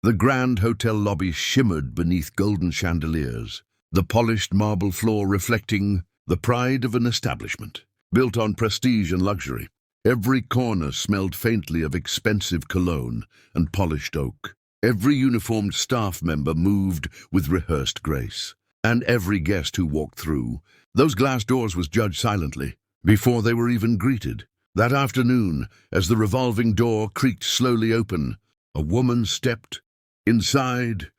The grand hotel lobby shimmered beneath golden chandeliers, the polished marble floor reflecting the pride of an establishment, built on prestige and luxury. Every corner smelled faintly of expensive cologne and polished oak. Every uniformed staff member moved with rehearsed grace, and every guest who walked through those glass doors was judged silently before they were even greeted. That afternoon, as the revolving door creaked slowly open, a woman stepped inside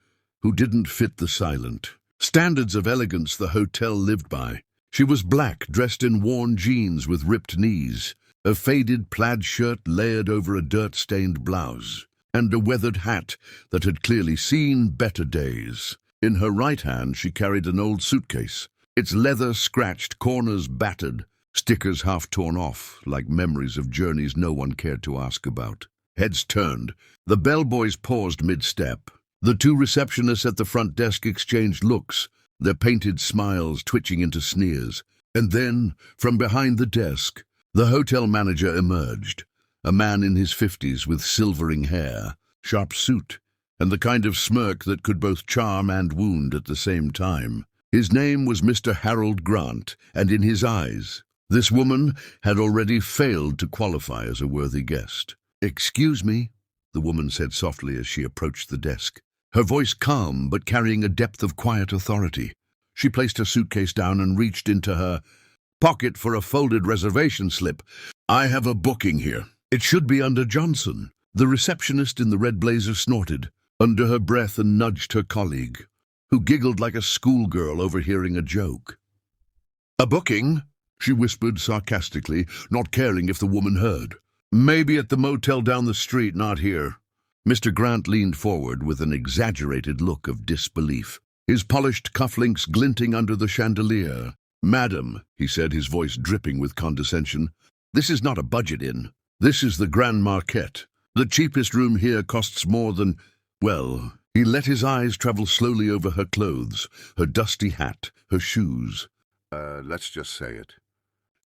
who didn't fit the silent standards of elegance the hotel lived by. She was black, dressed in worn jeans with ripped knees, a faded plaid shirt layered over a dirt-stained blouse, and a weathered hat that had clearly seen better days. In her right hand she carried an old suitcase, its leather scratched, corners battered, stickers half torn off, like memories of journeys no one cared to ask about. Heads turned. The bellboys paused mid-step. The two receptionists at the front desk exchanged looks, their painted smiles twitching into sneers. And then, from behind the desk, the hotel manager emerged, a man in his 50s with silvering hair, sharp suit, and the kind of smirk that could both charm and wound at the same time. His name was Mr. Harold Grant, and in his eyes, this woman had already failed to qualify as a worthy guest. "Excuse me," the woman said softly as she approached the desk, her voice calm but carrying a depth of quiet authority. She placed her suitcase down and reached into her pocket for a folded reservation slip. "I have a booking here. It should be under Johnson." The receptionist in the red blazer snorted under her breath and nudged her colleague, who giggled like a schoolgirl overhearing a joke. "A booking?" she whispered sarcastically, not caring if the woman heard. "Maybe at the motel down the street, not here." Mr. Grant leaned forward with an exaggerated look of disbelief, his polished cufflinks glinting under the chandelier. "Madam," he said, his voice dripping with condescension, "this is not a budget inn. This is the Grand Marquette. The cheapest room here costs more than, well..." He let his eyes travel slowly over her clothes, her dusty hat, her shoes. Let's just say it.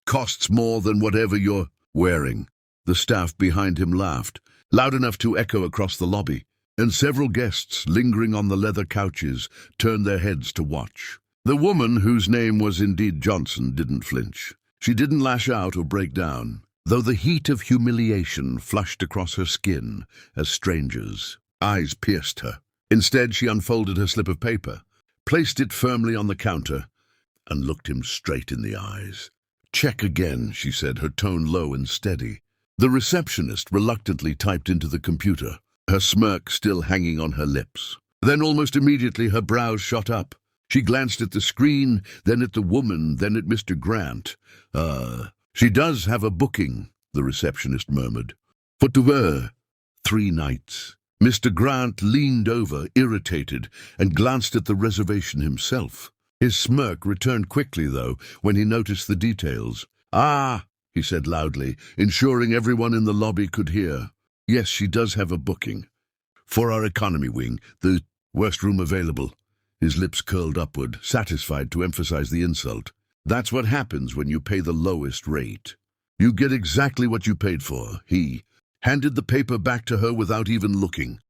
"Costs more than whatever you're wearing." The staff behind him laughed, loud enough to echo across the lobby, and several guests, lingering on the leather couches, turned their heads to watch. The woman, whose name was indeed Johnson, didn't flinch. She didn't lash out or break down, though the heat of humiliation flushed across her skin as strangers' eyes pierced her. Instead, she unfolded her slip of paper, placed it firmly on the counter, and looked him straight in the eyes. "Check again," she said, her tone low and steady. The receptionist reluctantly typed into the computer, her smirk still hanging on her lips. Then almost immediately her brows shot up. She glanced at the screen, then at the woman, then at Mr. Grant. She does have a booking," the receptionist murmured. "For 3 nights." Mr. Grant leaned over, irritated, and glanced at the reservation himself. His smirk returned quickly, though, when he noticed the details. "Ah," he said loudly, ensuring everyone in the lobby could hear. "Yes, she does have a booking. For our economy wing, the worst room available." His lips curled upward, satisfied to emphasize the insult. "That's what happens when you pay the lowest rate. You get exactly what you paid for." He handed the paper back to her without even looking,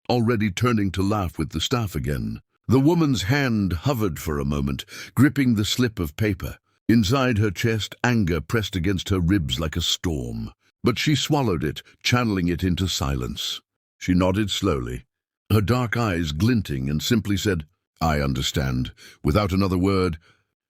already turning to laugh with the staff again. The woman's hand hovered for a moment, gripping the slip of paper. Inside her chest, anger pressed against her ribs like a storm. But she swallowed it, channeling it into silence. She nodded slowly, her dark eyes glinting, and simply said, "I understand." Without another word,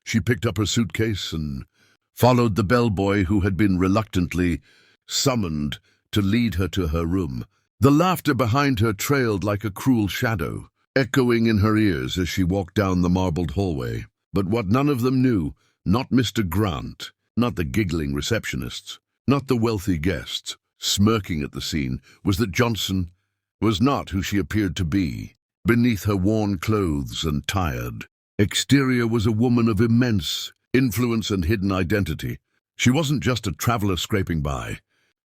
she picked up her suitcase and followed the bellboy who had been reluctantly summoned to lead her to her room. The laughter behind her trailed like a cruel shadow, echoing in her ears as she walked down the marbled hallway. But what none of them knew, not Mr. Grant, not the giggling receptionists, not the wealthy guests smirking at the scene, was that Johnson was not who she appeared to be. Beneath her worn clothes and tired exterior was a woman of immense influence and hidden identity. She wasn't just a traveler scraping by.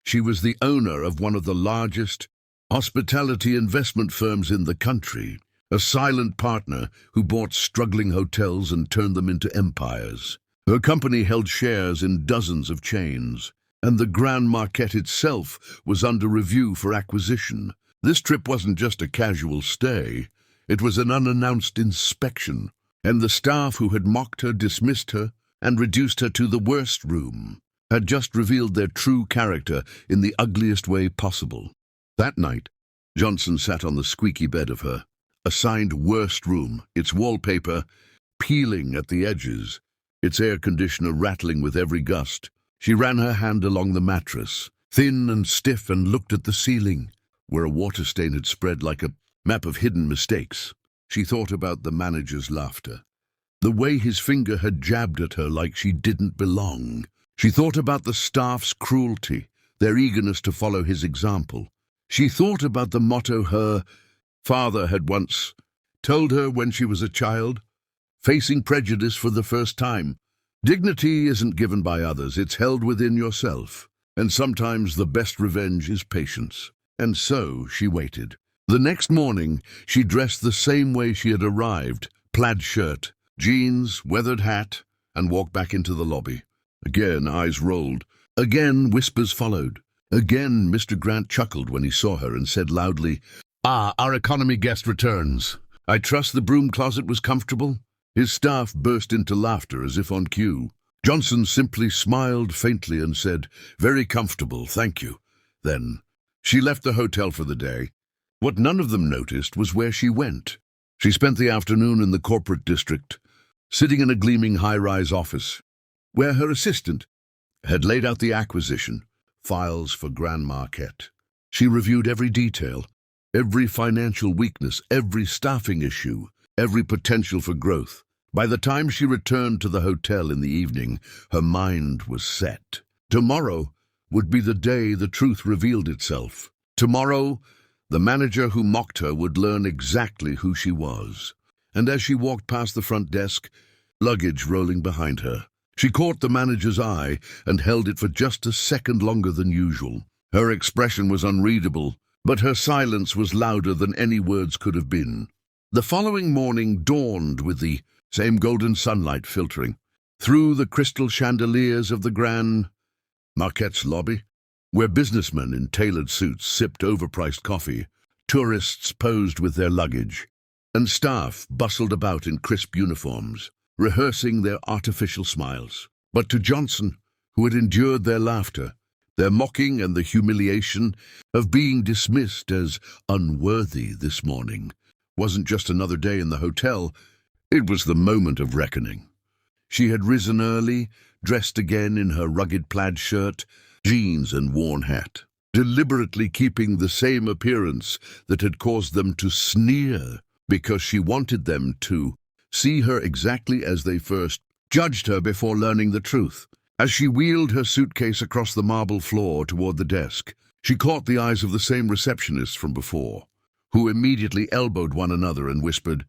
She was the owner of one of the largest hospitality investment firms in the country, a silent partner who bought struggling hotels and turned them into empires. Her company held shares in dozens of chains, and the Grand Marquette itself was under review for acquisition. This trip wasn't just a casual stay, it was an unannounced inspection, and the staff who had mocked her, dismissed her, and reduced her to the worst room had just revealed their true character in the ugliest way possible. That night, Johnson sat on the squeaky bed of her assigned worst room, its wallpaper peeling at the edges, its air conditioner rattling with every gust. She ran her hand along the mattress, thin and stiff, and looked at the ceiling, where a water stain had spread like a map of hidden mistakes. She thought about the manager's laughter, the way his finger had jabbed at her like she didn't belong. She thought about the staff's cruelty, their eagerness to follow his example. She thought about the motto her father had once told her when she was a child, facing prejudice for the first time. Dignity isn't given by others, it's held within yourself. And sometimes the best revenge is patience. And so she waited. The next morning, she dressed the same way she had arrived, plaid shirt, jeans, weathered hat, and walked back into the lobby. Again, eyes rolled. Again, whispers followed. Again, Mr. Grant chuckled when he saw her and said loudly, "Ah, our economy guest returns. I trust the broom closet was comfortable?" His staff burst into laughter as if on cue. Johnson simply smiled faintly and said, "Very comfortable, thank you." Then she left the hotel for the day. What none of them noticed was where she went. She spent the afternoon in the corporate district, sitting in a gleaming high-rise office, where her assistant had laid out the acquisition files for Grand Marquette. She reviewed every detail, every financial weakness, every staffing issue, every potential for growth. By the time she returned to the hotel in the evening, her mind was set. Tomorrow would be the day the truth revealed itself. Tomorrow, the manager who mocked her would learn exactly who she was. And as she walked past the front desk, luggage rolling behind her, she caught the manager's eye and held it for just a second longer than usual. Her expression was unreadable, but her silence was louder than any words could have been. The following morning dawned with the same golden sunlight filtering through the crystal chandeliers of the Grand Marquette's lobby, where businessmen in tailored suits sipped overpriced coffee, tourists posed with their luggage, and staff bustled about in crisp uniforms, rehearsing their artificial smiles. But to Johnson, who had endured their laughter, their mocking, and the humiliation of being dismissed as unworthy this morning, wasn't just another day in the hotel, it was the moment of reckoning. She had risen early, dressed again in her rugged plaid shirt, jeans and worn hat, deliberately keeping the same appearance that had caused them to sneer, because she wanted them to see her exactly as they first judged her before learning the truth. As she wheeled her suitcase across the marble floor toward the desk, she caught the eyes of the same receptionists from before, who immediately elbowed one another and whispered,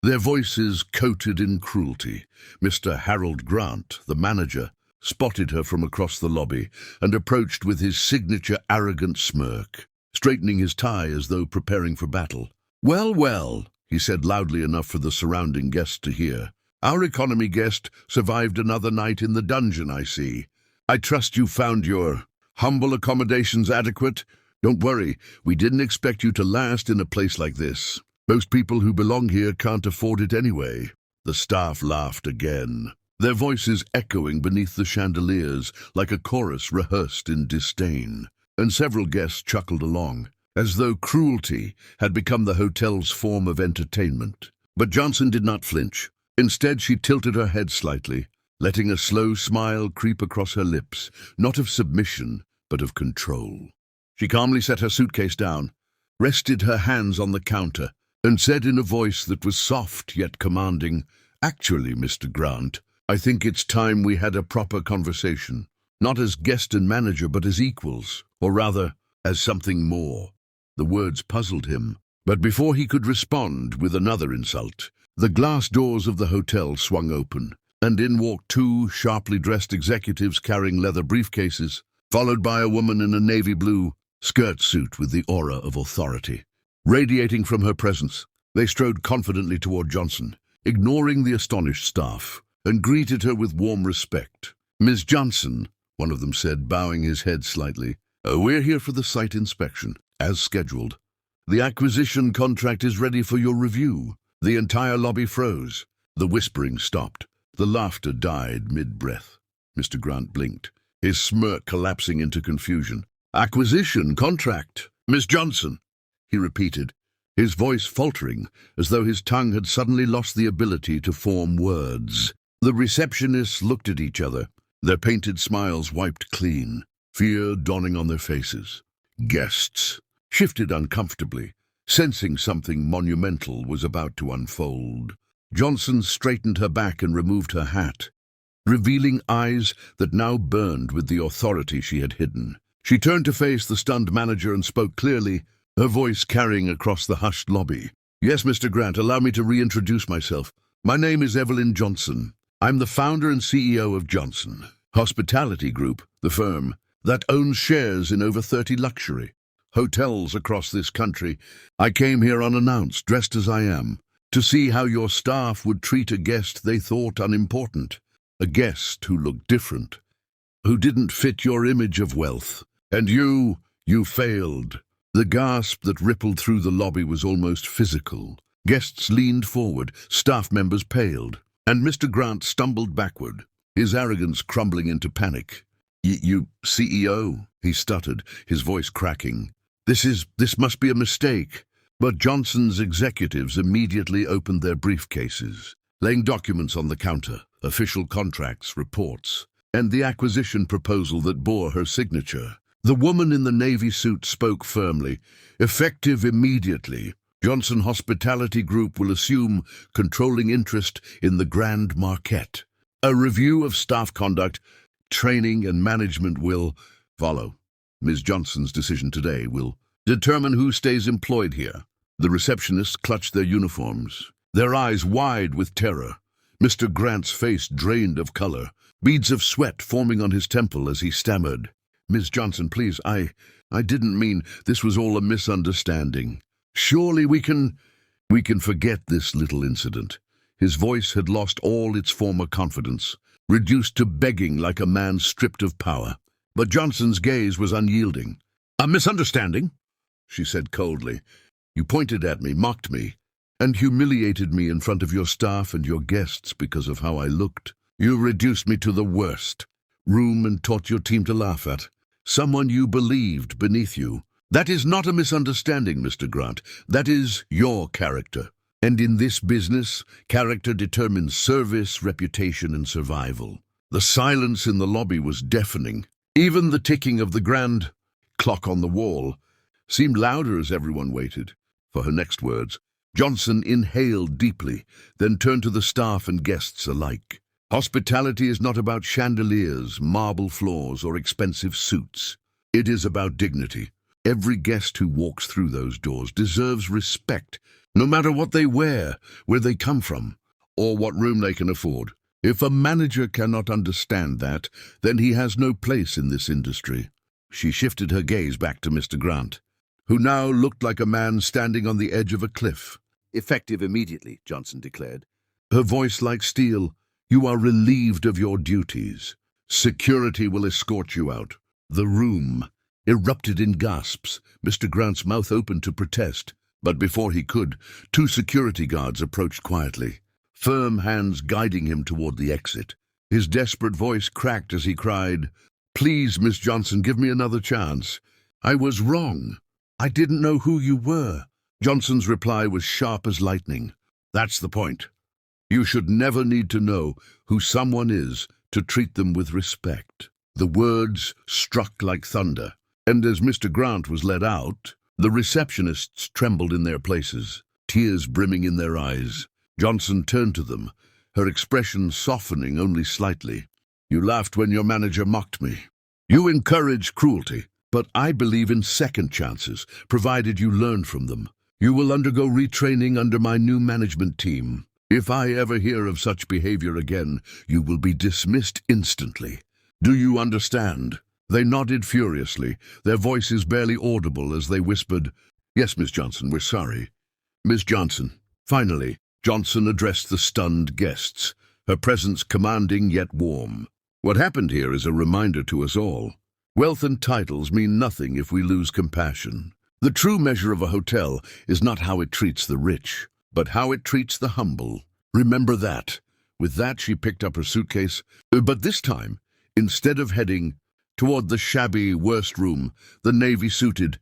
their voices coated in cruelty. Mr. Harold Grant, the manager, spotted her from across the lobby and approached with his signature arrogant smirk, straightening his tie as though preparing for battle. "Well, well," he said loudly enough for the surrounding guests to hear. "Our economy guest survived another night in the dungeon, I see. I trust you found your humble accommodations adequate. Don't worry, we didn't expect you to last in a place like this. Most people who belong here can't afford it anyway." The staff laughed again, their voices echoing beneath the chandeliers like a chorus rehearsed in disdain. And several guests chuckled along, as though cruelty had become the hotel's form of entertainment. But Johnson did not flinch. Instead, she tilted her head slightly, letting a slow smile creep across her lips, not of submission, but of control. She calmly set her suitcase down, rested her hands on the counter, and said in a voice that was soft yet commanding, "Actually, Mr. Grant, I think it's time we had a proper conversation, not as guest and manager, but as equals, or rather, as something more." The words puzzled him, but before he could respond with another insult, the glass doors of the hotel swung open, and in walked two sharply dressed executives carrying leather briefcases, followed by a woman in a navy blue skirt suit with the aura of authority radiating from her presence. They strode confidently toward Johnson, ignoring the astonished staff, and greeted her with warm respect. "Ms. Johnson," one of them said, bowing his head slightly, "we're here for the site inspection, as scheduled." The acquisition contract is ready for your review." The entire lobby froze. The whispering stopped. The laughter died mid-breath. Mr. Grant blinked, his smirk collapsing into confusion. "Acquisition contract, Miss Johnson," he repeated, his voice faltering, as though his tongue had suddenly lost the ability to form words. The receptionists looked at each other, their painted smiles wiped clean, fear dawning on their faces. Guests shifted uncomfortably, sensing something monumental was about to unfold. Johnson straightened her back and removed her hat, revealing eyes that now burned with the authority she had hidden. She turned to face the stunned manager and spoke clearly, her voice carrying across the hushed lobby. "Yes, Mr. Grant, allow me to reintroduce myself. My name is Evelyn Johnson. I'm the founder and CEO of Johnson Hospitality Group, the firm that owns shares in over 30 luxury hotels across this country. I came here unannounced, dressed as I am, to see how your staff would treat a guest they thought unimportant, a guest who looked different, who didn't fit your image of wealth. And you failed." The gasp that rippled through the lobby was almost physical. Guests leaned forward, staff members paled, and Mr. Grant stumbled backward, his arrogance crumbling into panic. You CEO," he stuttered, his voice cracking. This must be a mistake." But Johnson's executives immediately opened their briefcases, laying documents on the counter, official contracts, reports, and the acquisition proposal that bore her signature. The woman in the navy suit spoke firmly. "Effective immediately, Johnson Hospitality Group will assume controlling interest in the Grand Marquette. A review of staff conduct, training and management will follow. Ms. Johnson's decision today will determine who stays employed here." The receptionists clutched their uniforms, their eyes wide with terror. Mr. Grant's face drained of color, beads of sweat forming on his temple as he stammered. "Ms. Johnson, please, I didn't mean, this was all a misunderstanding. Surely we can forget this little incident." His voice had lost all its former confidence, reduced to begging like a man stripped of power. But Johnson's gaze was unyielding. "A misunderstanding?" she said coldly. "You pointed at me, mocked me, and humiliated me in front of your staff and your guests because of how I looked. You reduced me to the worst room and taught your team to laugh at someone you believed beneath you. That is not a misunderstanding, Mr. Grant. That is your character. And in this business, character determines service, reputation, and survival." The silence in the lobby was deafening. Even the ticking of the grand clock on the wall seemed louder as everyone waited for her next words. Johnson inhaled deeply, then turned to the staff and guests alike. "Hospitality is not about chandeliers, marble floors, or expensive suits. It is about dignity. Every guest who walks through those doors deserves respect, no matter what they wear, where they come from, or what room they can afford. If a manager cannot understand that, then he has no place in this industry." She shifted her gaze back to Mr. Grant, who now looked like a man standing on the edge of a cliff. "Effective immediately," Johnson declared, her voice like steel. "You are relieved of your duties. Security will escort you out." The room erupted in gasps. Mr. Grant's mouth opened to protest, but before he could, 2 security guards approached quietly, firm hands guiding him toward the exit. His desperate voice cracked as he cried, "Please, Miss Johnson, give me another chance. I was wrong. I didn't know who you were." Johnson's reply was sharp as lightning. "That's the point. You should never need to know who someone is to treat them with respect." The words struck like thunder, and as Mr. Grant was led out, the receptionists trembled in their places, tears brimming in their eyes. Johnson turned to them, her expression softening only slightly. "You laughed when your manager mocked me. You encourage cruelty, but I believe in second chances, provided you learn from them. You will undergo retraining under my new management team. If I ever hear of such behavior again, you will be dismissed instantly. Do you understand?" They nodded furiously, their voices barely audible as they whispered, "Yes, Miss Johnson, we're sorry." "Miss Johnson." Finally, Johnson addressed the stunned guests, her presence commanding yet warm. "What happened here is a reminder to us all. Wealth and titles mean nothing if we lose compassion. The true measure of a hotel is not how it treats the rich, but how it treats the humble. Remember that. With that, she picked up her suitcase. But this time, instead of heading toward the shabby worst room, the navy-suited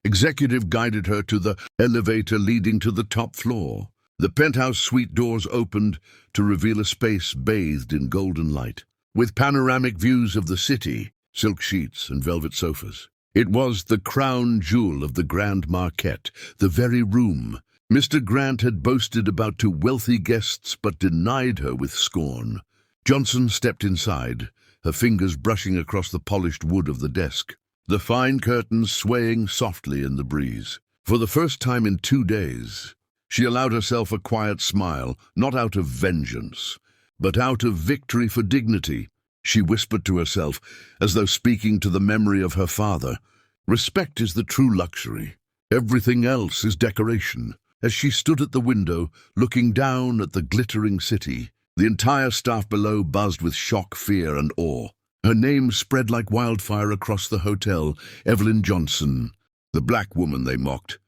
executive guided her to the elevator leading to the top floor. The penthouse suite doors opened to reveal a space bathed in golden light, with panoramic views of the city, silk sheets and velvet sofas. It was the crown jewel of the Grand Marquette, the very room Mr. Grant had boasted about to wealthy guests but denied her with scorn. Johnson stepped inside, her fingers brushing across the polished wood of the desk, the fine curtains swaying softly in the breeze. For the first time in 2 days, she allowed herself a quiet smile, not out of vengeance, but out of victory for dignity. She whispered to herself, as though speaking to the memory of her father, "Respect is the true luxury. Everything else is decoration." As she stood at the window, looking down at the glittering city, the entire staff below buzzed with shock, fear, and awe. Her name spread like wildfire across the hotel. Evelyn Johnson, the black woman they mocked,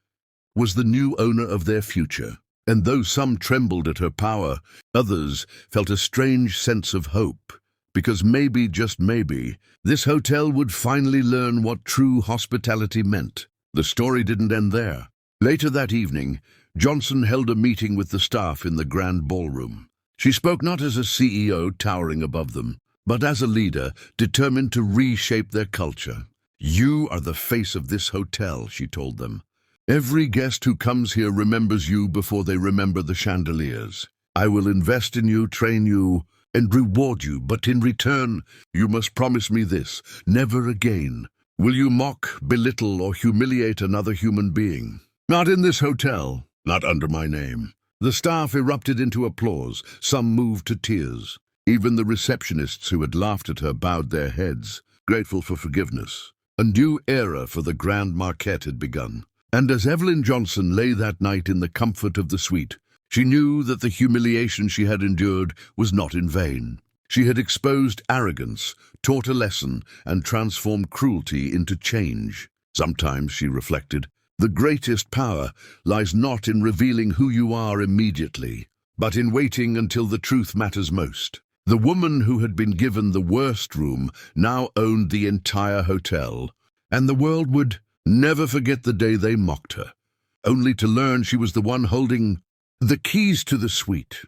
was the new owner of their future. And though some trembled at her power, others felt a strange sense of hope. Because maybe, just maybe, this hotel would finally learn what true hospitality meant. The story didn't end there. Later that evening, Johnson held a meeting with the staff in the grand ballroom. She spoke not as a CEO towering above them, but as a leader determined to reshape their culture. "You are the face of this hotel," she told them. "Every guest who comes here remembers you before they remember the chandeliers. I will invest in you, train you, and reward you, but in return, you must promise me this: never again will you mock, belittle, or humiliate another human being. Not in this hotel, not under my name." The staff erupted into applause, some moved to tears. Even the receptionists who had laughed at her bowed their heads, grateful for forgiveness. A new era for the Grand Marquette had begun. And as Evelyn Johnson lay that night in the comfort of the suite, she knew that the humiliation she had endured was not in vain. She had exposed arrogance, taught a lesson, and transformed cruelty into change. Sometimes, she reflected, the greatest power lies not in revealing who you are immediately, but in waiting until the truth matters most. The woman who had been given the worst room now owned the entire hotel, and the world would never forget the day they mocked her, only to learn she was the one holding the keys to the suite.